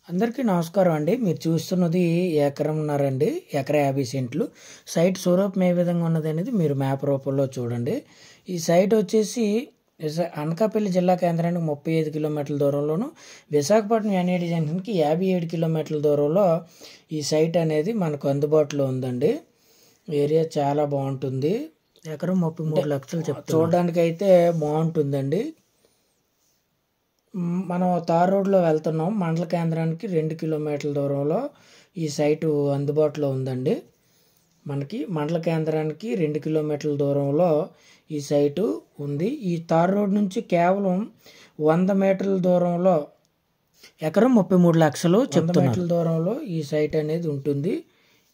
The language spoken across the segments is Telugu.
అందరికీ నమస్కారం అండి. మీరు చూస్తున్నది ఎకరంన్నర అండి. ఎకరా 50 సెంట్లు. సైట్ స్వరూపం ఏ విధంగా ఉన్నది అనేది మీరు మ్యాప్ రూపంలో చూడండి. ఈ సైట్ వచ్చేసి అనకాపల్లి జిల్లా కేంద్రానికి 35 కిలోమీటర్ల దూరంలోను, విశాఖపట్నం ఎన్ఏడి జంక్షన్కి 57 కిలోమీటర్ల దూరంలో ఈ సైట్ అనేది మనకు అందుబాటులో ఉందండి. ఏరియా చాలా బాగుంటుంది. ఎకరం 33 లక్షలు చెప్తారు. చూడడానికి అయితే బాగుంటుందండి. మనం తార్ రోడ్లో వెళ్తున్నాం. మండల కేంద్రానికి 2 కిలోమీటర్ల దూరంలో ఈ సైటు అందుబాటులో ఉందండి. మనకి మండల కేంద్రానికి 2 కిలోమీటర్ల దూరంలో ఈ సైటు ఉంది. ఈ తార్ రోడ్ నుంచి కేవలం 100 మీటర్ల దూరంలో ఎకరం 33 లక్షలు మీటర్ల దూరంలో ఈ సైట్ అనేది ఉంటుంది.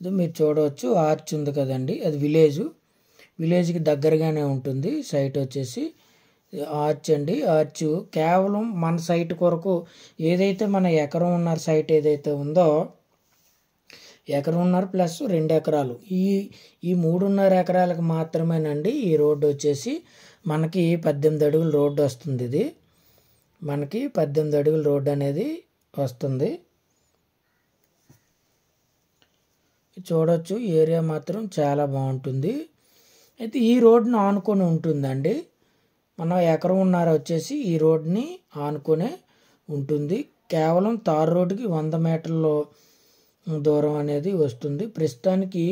ఇది మీరు చూడవచ్చు. ఆర్చ్ ఉంది కదండి, అది విలేజ్కి దగ్గరగానే ఉంటుంది. సైట్ వచ్చేసి ఆర్చ్ అండి. ఆర్చ్ కేవలం మన సైట్ కొరకు ఏదైతే మన ఎకరం ఉన్నర సైట్ ఏదైతే ఉందో, ఎకరంన్నర ప్లస్ 2 ఎకరాలు, ఈ 3.5 ఎకరాలకు మాత్రమేనండి ఈ రోడ్డు వచ్చేసి మనకి 18 అడుగుల రోడ్డు వస్తుంది. ఇది మనకి 18 అడుగుల రోడ్డు అనేది వస్తుంది. చూడొచ్చు. ఏరియా మాత్రం చాలా బాగుంటుంది. అయితే ఈ రోడ్డును ఆనుకొని ఉంటుందండి. మనం ఎకరంన్నర వచ్చేసి ఈ రోడ్ని ఆనుకొనే ఉంటుంది. కేవలం తార్ రోడ్డుకి 100 మీటర్ల దూరం అనేది వస్తుంది. ప్రస్తుతానికి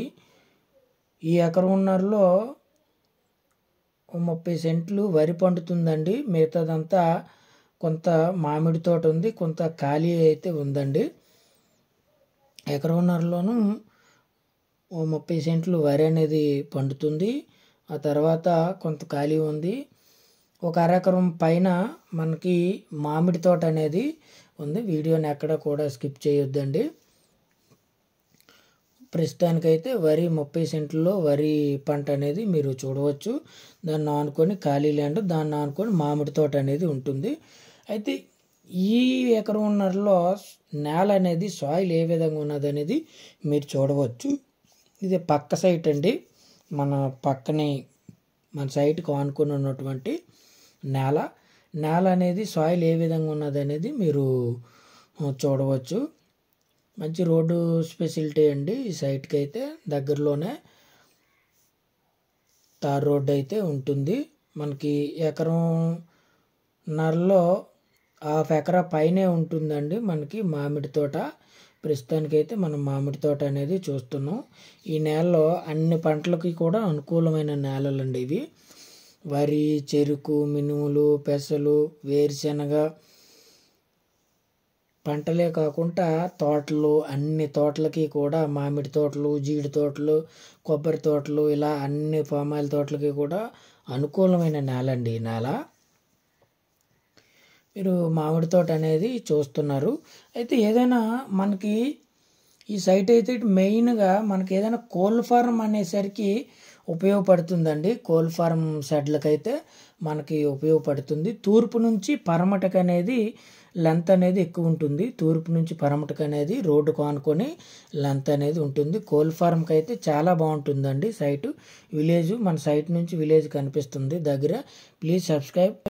ఈ ఎకరంన్నరలో 30 సెంట్లు వరి పండుతుందండి. మిగతాదంతా కొంత మామిడి తోట ఉంది, కొంత ఖాళీ అయితే ఉందండి. ఎకరంన్నరలోనూ 30 సెంట్లు వరి అనేది పండుతుంది. ఆ తర్వాత కొంత ఖాళీ ఉంది. ఒక అరెకరం పైన మనకి మామిడి తోట అనేది ఉంది. వీడియోని ఎక్కడ కూడా స్కిప్ చేయొద్దండి. ప్రస్తుతానికైతే వరి 30 సెంట్లలో వరి పంట అనేది మీరు చూడవచ్చు. దాన్ని ఆనుకొని ఖాళీ ల్యాండ్, దాన్ని ఆనుకొని మామిడి తోట అనేది ఉంటుంది. అయితే ఈ ఎకరంన్నరలో నేల అనేది సాయిల్ ఏ విధంగా ఉన్నది అనేది మీరు చూడవచ్చు. ఇది పక్క సైట్ అండి. మన సైట్కి ఆనుకొని ఉన్నటువంటి నేల అనేది సాయిల్ ఏ విధంగా ఉన్నది అనేది మీరు చూడవచ్చు. మంచి రోడ్డు ఫెసిలిటీ అండి. ఈ సైట్కి అయితే దగ్గరలోనే తార్ రోడ్డు అయితే ఉంటుంది. మనకి ఎకరంన్నరలో 1/2 ఎకరా పైనే ఉంటుందండి మనకి మామిడి తోట. ప్రస్తుతానికైతే మనం మామిడి తోట అనేది చూస్తున్నాం. ఈ నేలలో అన్ని పంటలకి కూడా అనుకూలమైన నేలలండి ఇవి. వరి, చెరుకు, మినుములు, పెసలు, వేరుశెనగ పంటలే కాకుండా తోటలు, అన్ని తోటలకి కూడా మామిడి తోటలు, జీడి తోటలు, కొబ్బరి తోటలు, ఇలా అన్ని పామాయిల్ తోటలకి కూడా అనుకూలమైన నేల అండి ఈ నేల. మీరు మామిడి తోట అనేది చూస్తున్నారు. అయితే ఏదైనా మనకి ఈ సైట్ అయితే మెయిన్గా మనకి ఏదైనా కోళ్ళ ఫారం అనేసరికి ఉపయోగపడుతుందండి. కోళ్ళ ఫారం షెడ్లకైతే మనకి ఉపయోగపడుతుంది. తూర్పు నుంచి పరమటకు అనేది లెంత్ అనేది ఎక్కువ ఉంటుంది. తూర్పు నుంచి పరమటకు అనేది రోడ్డు కానుకొని లెంత్ అనేది ఉంటుంది. కోళ్ళ ఫారంకి అయితే చాలా బాగుంటుందండి సైటు. మన సైట్ నుంచి విలేజ్ కనిపిస్తుంది దగ్గర. Please subscribe.